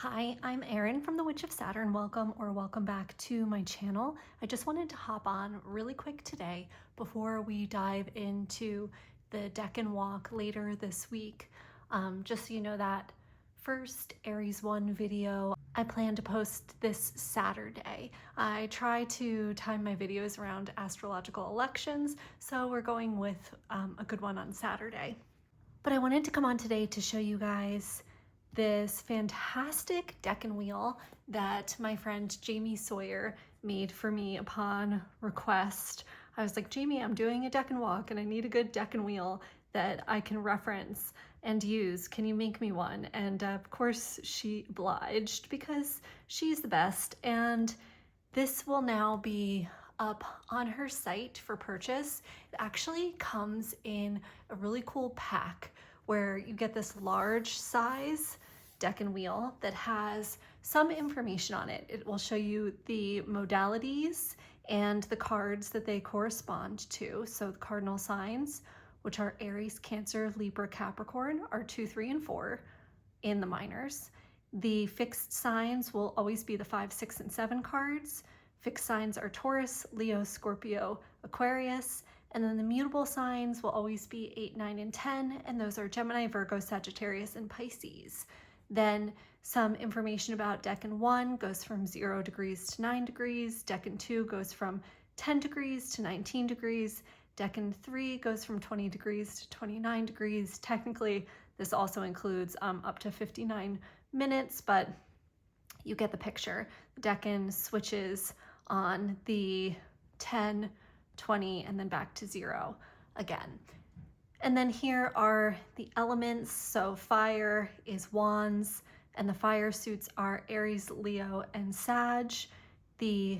Hi, I'm Erin from the Witch of Saturn. Welcome back to my channel. I just wanted to hop on really quick today before we dive into the Decan walk later this week. Just so you know, that first Aries 1 video I plan to post this Saturday. I try to time my videos around astrological elections, so we're going with a good one on Saturday. But I wanted to come on today to show you guys this fantastic Decan wheel that my friend Jamie Sawyer made for me upon request. I was like, Jamie, I'm doing a Decan walk and I need a good Decan wheel that I can reference and use. Can you make me one? And of course she obliged because she's the best. And this will now be up on her site for purchase. It actually comes in a really cool pack where you get this large size Decan wheel that has some information on it. It will show you the modalities and the cards that they correspond to. So the cardinal signs, which are Aries, Cancer, Libra, Capricorn, are 2, 3, and 4 in the minors. The fixed signs will always be the 5, 6, and 7 cards. Fixed signs are Taurus, Leo, Scorpio, Aquarius, and then the mutable signs will always be 8, 9, and 10, and those are Gemini, Virgo, Sagittarius, and Pisces. Then some information about Decan 1 goes from 0 degrees to 9 degrees. Decan 2 goes from 10 degrees to 19 degrees. Decan 3 goes from 20 degrees to 29 degrees. Technically, this also includes up to 59 minutes, but you get the picture. The Decan switches on the 10, 20, and then back to 0 again. And then here are the elements. So fire is wands, and the fire suits are Aries, Leo, and Sag. The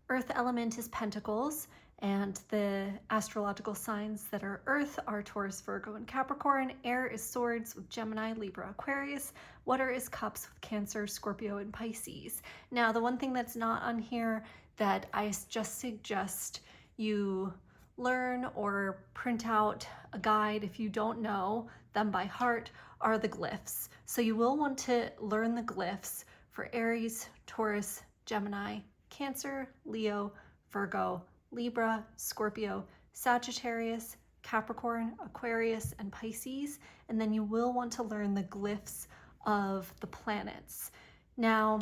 earth element is pentacles, and the astrological signs that are earth are Taurus, Virgo, and Capricorn. Air is swords with Gemini, Libra, Aquarius. Water is cups with Cancer, Scorpio, and Pisces. Now, the one thing that's not on here that I just suggest you learn or print out a guide if you don't know them by heart are the glyphs. So you will want to learn the glyphs for Aries, Taurus, Gemini, Cancer, Leo, Virgo, Libra, Scorpio, Sagittarius, Capricorn, Aquarius, and Pisces. And then you will want to learn the glyphs of the planets. Now,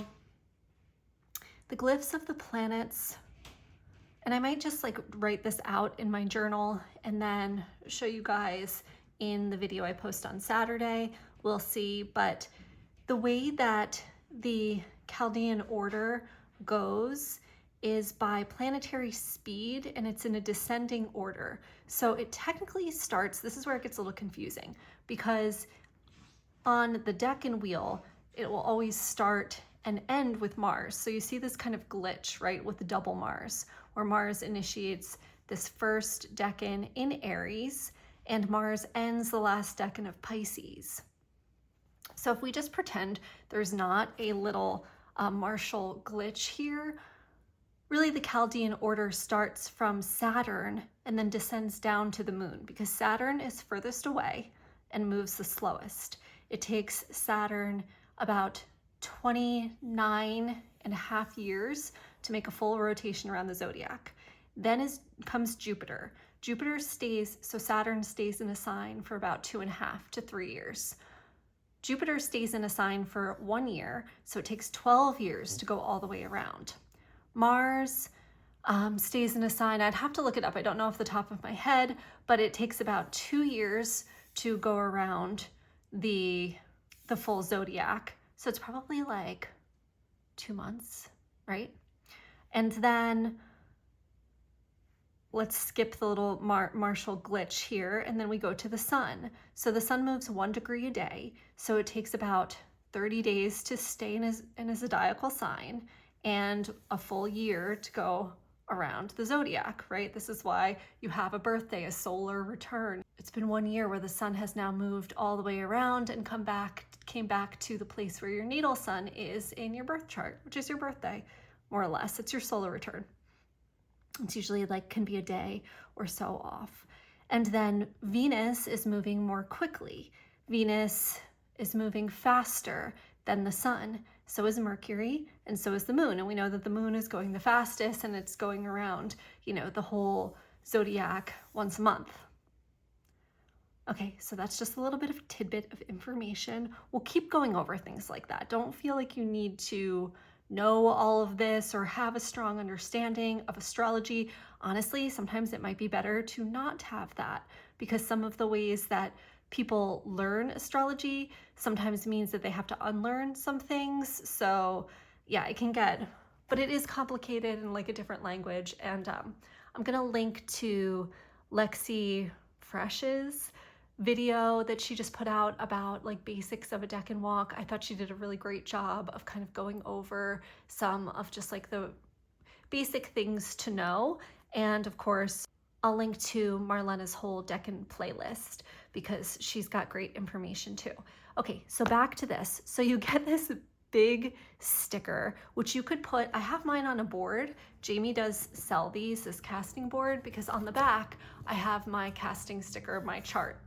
the glyphs of the planets, and I might just like write this out in my journal and then show you guys in the video I post on Saturday. We'll see, but the way that the Chaldean order goes is by planetary speed, and it's in a descending order. So it technically starts, this is where it gets a little confusing, because on the Decan wheel, it will always start and end with Mars. So you see this kind of glitch, right, with the double Mars, where Mars initiates this first Decan in Aries, and Mars ends the last Decan of Pisces. So if we just pretend there's not a little Martial glitch here, really the Chaldean order starts from Saturn and then descends down to the moon, because Saturn is furthest away and moves the slowest. It takes Saturn about 29 and a half years to make a full rotation around the zodiac. Then comes Jupiter. Jupiter stays, so Saturn stays in a sign for about 2.5 to 3 years. Jupiter stays in a sign for 1 year, so it takes 12 years to go all the way around. Mars stays in a sign, I'd have to look it up, I don't know off the top of my head, but it takes about 2 years to go around the full zodiac. So it's probably like 2 months, right? And then let's skip the little Martial glitch here, and then we go to the sun. So the sun moves 1 degree a day, so it takes about 30 days to stay in a zodiacal sign and a full year to go around the zodiac, right? This is why you have a birthday, a solar return. It's been 1 year where the sun has now moved all the way around and came back to the place where your natal sun is in your birth chart, which is your birthday, more or less. It's your solar return. It's usually like can be a day or so off. And then Venus is moving more quickly. Venus is moving faster than the sun. So is Mercury, and so is the moon. And we know that the moon is going the fastest, and it's going around, you know, the whole zodiac once a month. Okay, so that's just a little bit of a tidbit of information. We'll keep going over things like that. Don't feel like you need to know all of this or have a strong understanding of astrology. Honestly, sometimes it might be better to not have that, because some of the ways that people learn astrology sometimes means that they have to unlearn some things. So yeah, it can get, but it is complicated in like a different language. And I'm gonna link to Lexi Fresh's video that she just put out about like basics of a Decan walk. I thought she did a really great job of kind of going over some of just like the basic things to know. And of course, I'll link to Marlena's whole Decan playlist because she's got great information too. Okay, so back to this. So you get this big sticker, which you could put, I have mine on a board. Jamie does sell these, this casting board, because on the back, I have my casting sticker, my chart.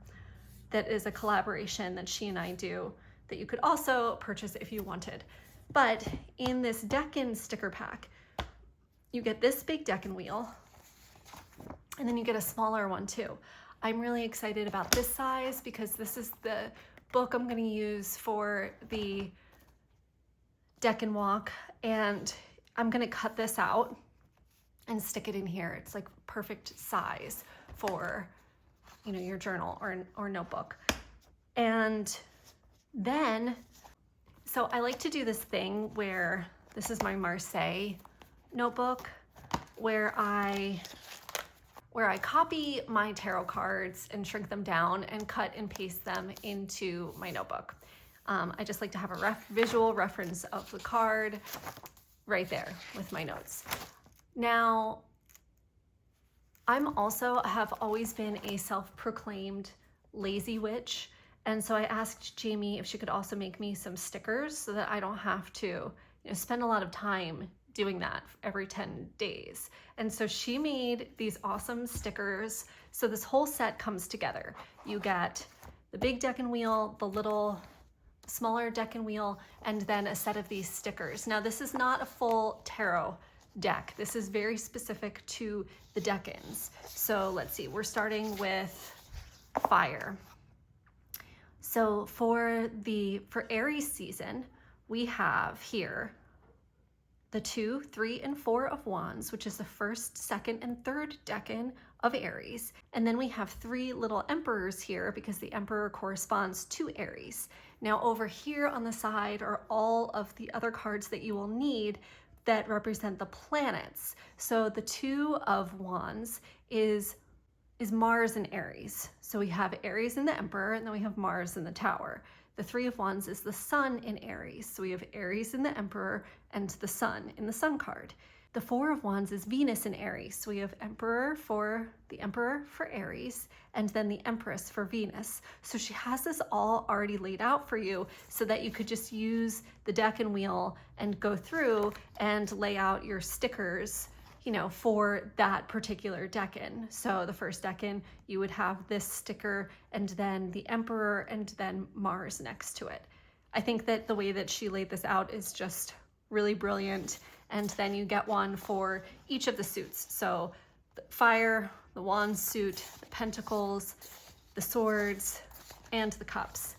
That is a collaboration that she and I do that you could also purchase if you wanted. But in this Decan sticker pack, you get this big Decan wheel, and then you get a smaller one too. I'm really excited about this size because this is the book I'm going to use for the Decan walk, and I'm going to cut this out and stick it in here. It's like perfect size for, you know, your journal or notebook. And then, so I like to do this thing where this is my Marseille notebook where I copy my tarot cards and shrink them down and cut and paste them into my notebook. I just like to have a visual reference of the card right there with my notes. Now, I'm also have always been a self-proclaimed lazy witch. And so I asked Jamie if she could also make me some stickers so that I don't have to, you know, spend a lot of time doing that every 10 days. And so she made these awesome stickers. So this whole set comes together. You get the big Decan wheel, the little smaller Decan wheel, and then a set of these stickers. Now this is not a full tarot deck. This is very specific to the Decans. So let's see, we're starting with fire. So for Aries season, we have here the 2, 3, and 4 of Wands, which is the first, second, and third Decan of Aries. And then we have 3 little emperors here because the emperor corresponds to Aries. Now over here on the side are all of the other cards that you will need that represent the planets. So the 2 of Wands is Mars and Aries. So we have Aries in the Emperor, and then we have Mars in the Tower. The 3 of Wands is the Sun in Aries. So we have Aries in the Emperor and the Sun in the Sun card. The 4 of Wands is Venus in Aries. So we have the Emperor for Aries, and then the Empress for Venus. So she has this all already laid out for you so that you could just use the Decan wheel and go through and lay out your stickers, you know, for that particular Decan. So the first Decan, you would have this sticker and then the Emperor and then Mars next to it. I think that the way that she laid this out is just really brilliant. And then you get one for each of the suits. So the fire, the wand suit, the pentacles, the swords, and the cups.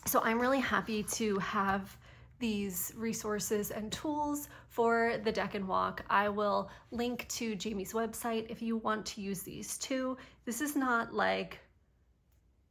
So I'm really happy to have these resources and tools for the Decan walk. I will link to Jamie's website if you want to use these too. This is not like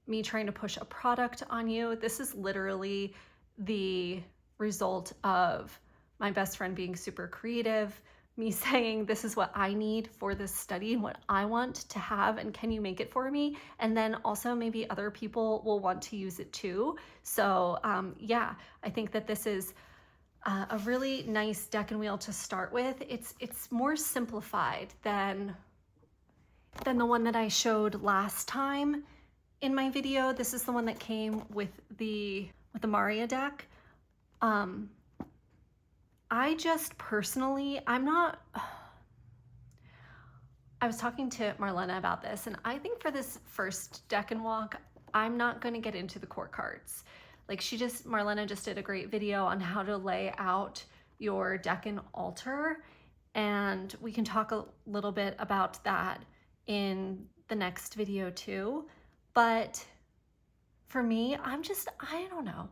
me trying to push a product on you. This is literally the result of my best friend being super creative, me saying this is what I need for this study and what I want to have, and can you make it for me? And then also maybe other people will want to use it too. So yeah, I think that this is a really nice Decan wheel to start with. It's more simplified than the one that I showed last time in my video. This is the one that came with the Maria deck. I just personally, I was talking to Marlena about this, and I think for this first Decan walk, I'm not going to get into the core cards. Like Marlena just did a great video on how to lay out your Decan altar, and we can talk a little bit about that in the next video too. But for me, I don't know.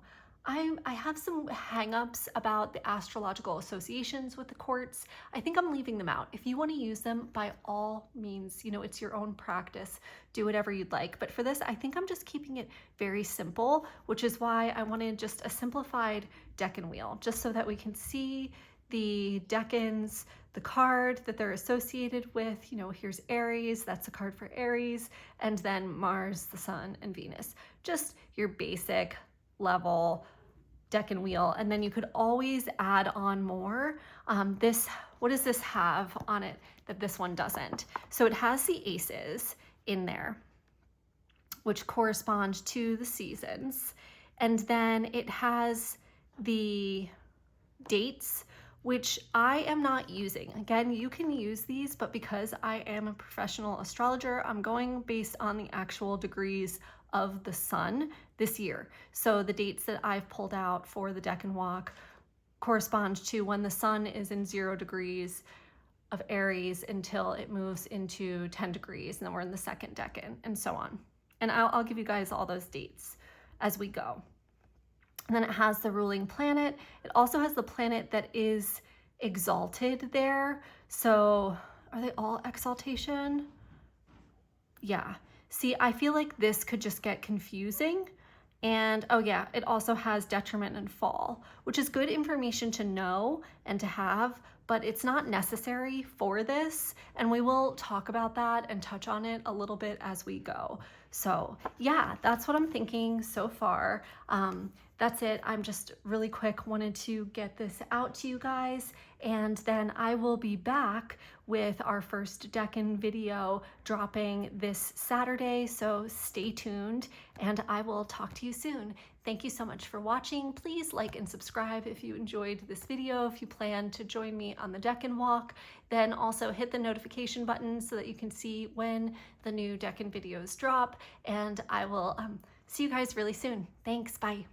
I have some hangups about the astrological associations with the quartz. I think I'm leaving them out. If you want to use them, by all means, you know, it's your own practice. Do whatever you'd like. But for this, I think I'm just keeping it very simple, which is why I wanted just a simplified Decan wheel, just so that we can see the decans, the card that they're associated with. You know, here's Aries, that's a card for Aries, and then Mars, the Sun, and Venus. Just your basic level Decan wheel. And then you could always add on more. What does this have on it that this one doesn't? So it has the aces in there, which correspond to the seasons. And then it has the dates, which I am not using. Again, you can use these, but because I am a professional astrologer, I'm going based on the actual degrees of the sun this year. So the dates that I've pulled out for the Decan walk correspond to when the sun is in 0 degrees of Aries until it moves into 10 degrees, and then we're in the second decan, and so on. And I'll give you guys all those dates as we go. And then it has the ruling planet. It also has the planet that is exalted there. So are they all exaltation? Yeah. See, I feel like this could just get confusing. And oh yeah, it also has detriment and fall, which is good information to know and to have, but it's not necessary for this. And we will talk about that and touch on it a little bit as we go. So yeah, that's what I'm thinking so far. That's it. I'm just really quick wanted to get this out to you guys, and then I will be back with our first Decan video dropping this Saturday, so stay tuned, and I will talk to you soon. Thank you so much for watching. Please like and subscribe if you enjoyed this video. If you plan to join me on the Decan walk, then also hit the notification button so that you can see when the new Decan videos drop, and I will see you guys really soon. Thanks, bye.